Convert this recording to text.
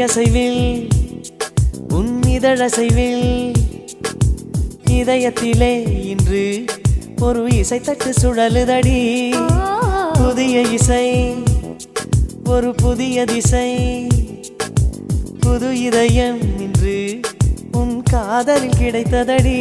அசைவில் உன் இதழசைவில் இதயத்திலே இன்று ஒரு இசைத்தட்டு சுழலுதடி புதிய இசை ஒரு புதிய திசை புது இதயம் இன்று உன் காதலில் கிடைத்ததடி